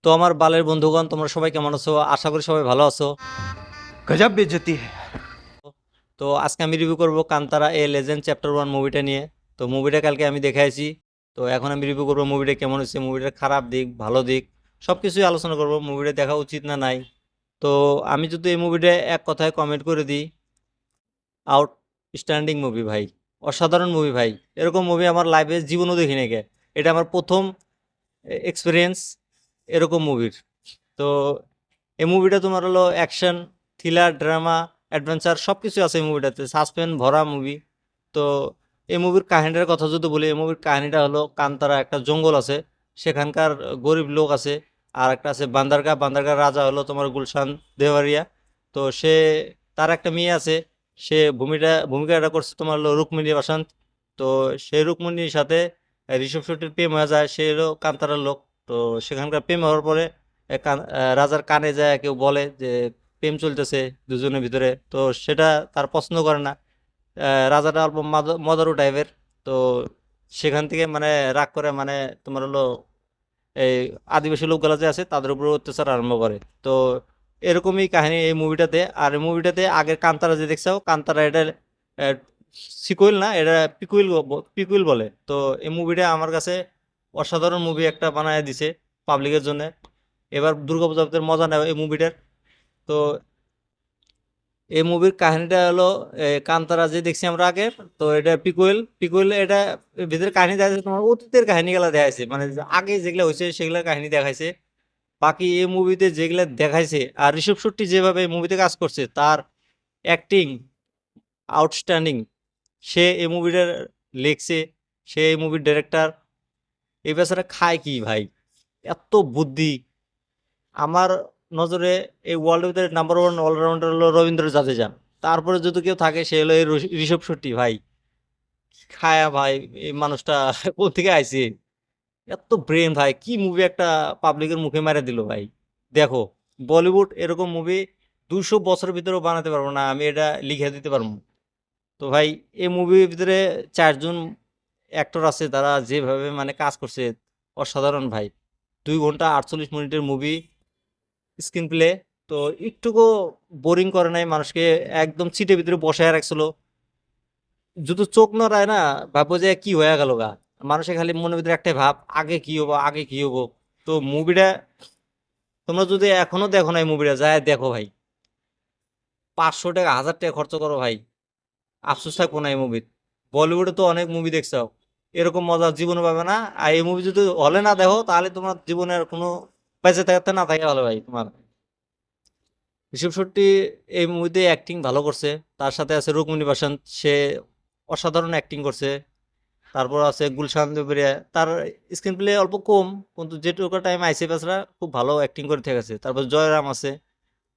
তো আমার বালের বন্ধুগণ, তোমরা সবাই কেমন আছো? আশা করি সবাই ভালো আছো। गजब बेइज्जती है। তো আজকে আমি রিভিউ করব কান্তারা এ লেজেন্ড চ্যাপ্টার 1 মুভিটা নিয়ে। তো মুভিটা কালকে আমি দেখে আইছি। তো এখন আমি রিভিউ করব মুভিটা কেমন হয়েছে, মুভিটার খারাপ দিক ভালো দিক সব কিছুই আলোচনা করব, মুভিটা দেখা উচিত না নাই। তো আমি যদি এই মুভিটা এক কথায় কমেন্ট করে দিই, আউটস্ট্যান্ডিং মুভি ভাই, অসাধারণ মুভি ভাই। এরকম মুভি আমার লাইফে জীবনও দেখি নাই গে। এটা আমার প্রথম এক্সপিরিয়েন্স এরকম মুভির। তো এই মুভিটা তোমার হলো অ্যাকশন, থ্রিলার, ড্রামা, অ্যাডভেঞ্চার সব কিছু আছে এই মুভিটাতে, সাসপেন্স ভরা মুভি। তো এই মুভির কাহিনীটার কথা যদি বলি, এই মুভির কাহিনীটা হলো কান্তারা একটা জঙ্গল আছে, সেখানকার গরিব লোক আছে, আর একটা আছে বান্দারগা। বান্দারগার রাজা হলো তোমার গুলশান দেওয়ারিয়া। তো সে, তার একটা মেয়ে আছে, সে ভূমিকাটা করছে তোমার হলো রুক্মিণী বাসন্ত। তো সেই রুক্মিণীর সাথে ঋষভ শেট্টির প্রেম হয়ে যায়, সে হলো কান্তারার লোক। তো সেখানকার প্রেম হওয়ার পরে রাজার কানে যায় কেউ বলে যে প্রেম চলতেছে দুজনের ভিতরে। তো সেটা তার পছন্দ করে না। রাজাটা অল্প মদারু টাইপের। তো সেখান থেকে মানে রাগ করে, মানে তোমার হলো এই আদিবাসী লোকগুলা যে আছে তাদের উপর অত্যাচার আরম্ভ করে। তো এরকমই কাহিনী এই মুভিটাতে। আর এই মুভিটাতে আগের কান্তারা যে দেখছো, কান্তারা এটা সিকুয়েল না, এটা পিকুইল, পিকুইল বলে। তো এই মুভিটা আমার কাছে অসাধারণ মুভি একটা বানায় দিছে পাবলিকের জন্য। এবার দুর্গাপূজাতে মজা নেয় এই মুভিটার। তো এই মুভির কাহিনীটা হলো কান্তারা যে দেখছি আমরা আগে, তো এটা পিকুয়েল। পিকুয়েল এটা ভিতরে কাহিনী দেখাচ্ছে তোমার অতীতের কাহিনীগুলো দেখাইছে, মানে যে আগে যেগুলো হয়েছে সেগুলোর কাহিনী দেখাইছে। বাকি এই মুভিতে যেগুলো দেখাইছে, আর ঋষভ শেট্টি যেভাবে এই মুভিতে কাজ করছে, তার অ্যাক্টিং আউটস্ট্যান্ডিং। সে এই মুভিটা লিখছে, সে এই মুভির ডিরেক্টর। এই বেচারা খায় কি ভাই, এত বুদ্ধি! আমার নজরে এই ওয়ার্ল্ডের ভিতরে নাম্বার ওয়ান অলরাউন্ডার হলো রবীন্দ্র জাদেজা। তারপরে যদি কেউ থাকে সে হলো এই ঋষভ শেট্টি ভাই। খায়া ভাই, এই মানুষটা কোথা থেকে আইছে? এত ব্রেন ভাই, কি মুভি একটা পাবলিকের মুখে মেরে দিল ভাই। দেখো, বলিউড এরকম মুভি 200 বছরের ভিতরেও বানাতে পারবো না, আমি এটা লিখে দিতে পারবো। তো ভাই, এই মুভির ভিতরে 4জন অ্যাক্টর আছে, তারা যেভাবে মানে কাজ করছে অসাধারণ ভাই। 2 ঘন্টা 48 মিনিটের মুভি, স্ক্রিন প্লে তো একটুকু বোরিং করে নাই মানুষকে, একদম সিটের ভিতরে বসায় রাখছিল। যদি চোখ নড়ায় না, ভাববো যে কি হয়ে গেল গা। মানুষের খালি মনের ভিতরে একটাই ভাব, আগে কি হবো আগে কি হবো। তো মুভিটা তোমরা যদি এখনো দেখো না, এই মুভিটা যায় দেখো ভাই। 500 টাকা 1000 টাকা খরচ করো ভাই, আফসোস থাকবো না এই মুভির। বলিউডে তো অনেক মুভি দেখছো, এরকম মজা জীবনে পাবে না। আর এই মুভি যদি হলে না দেখো, তাহলে তোমার জীবনের কোনো বেঁচে থাকতে না থাকে ভালো ভাই তোমার। ঋষভ শেট্টি এই মুভিতে অ্যাক্টিং ভালো করছে। তার সাথে আছে রুক্মিণী বাসন্ত, সে অসাধারণ অ্যাক্টিং করছে। তারপর আছে গুলশান দেবরিয়া, তার স্ক্রিন প্লে অল্প কম, কিন্তু যেটুকু টাইম আইসে পেছরা খুব ভালো অ্যাক্টিং করে থেকে আছে। তারপর জয়রাম আছে।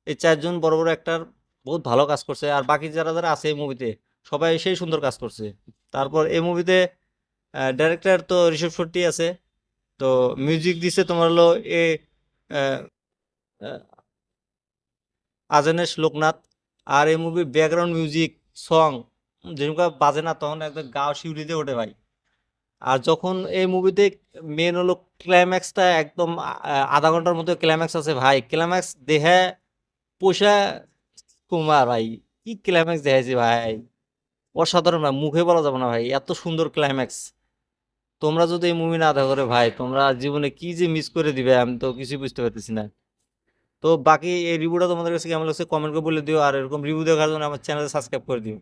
এই 4জন বড় বড় অ্যাক্টার বহুত ভালো কাজ করছে। আর বাকি যারা যারা আছে এই মুভিতে সবাই সেই সুন্দর কাজ করছে। তারপর এই মুভিতে ডাইরেক্টর তো ঋষভ শেট্টি আছে। তো মিউজিক দিছে তোমার হলো এ আহ, আহ, আজানেশ লোকনাথ। আর এই মুভির ব্যাকগ্রাউন্ড মিউজিক, সং যেরকম বাজে না তখন একদম গা শিউরিতে ওঠে ভাই। আর যখন এই মুভিতে মেন হলো ক্লাইম্যাক্সটা একদম আধা ঘন্টার মতো ক্লাইম্যাক্স আছে ভাই, ক্লাইম্যাক্স দেখে পয়সা কুমার ভাই, কি ক্লাইম্যাক্স দেখাইছে ভাই, অসাধারণ ভাই, মুখে বলা যাবে না ভাই, এত সুন্দর ক্লাইম্যাক্স। তোমরা যদি এই মুভি না দেখো রে ভাই, তোমরা জীবনে কি যে মিস করে দিবে আমি তো কিছুই বুঝতে পারতেছি না। তো বাকি এই রিভিউটা তোমাদের কাছে কেমন লাগছে কমেন্ট করে বলে দিও, আর এরকম রিভিউ দেখার জন্য আমার চ্যানেল সাবস্ক্রাইব করে দিও।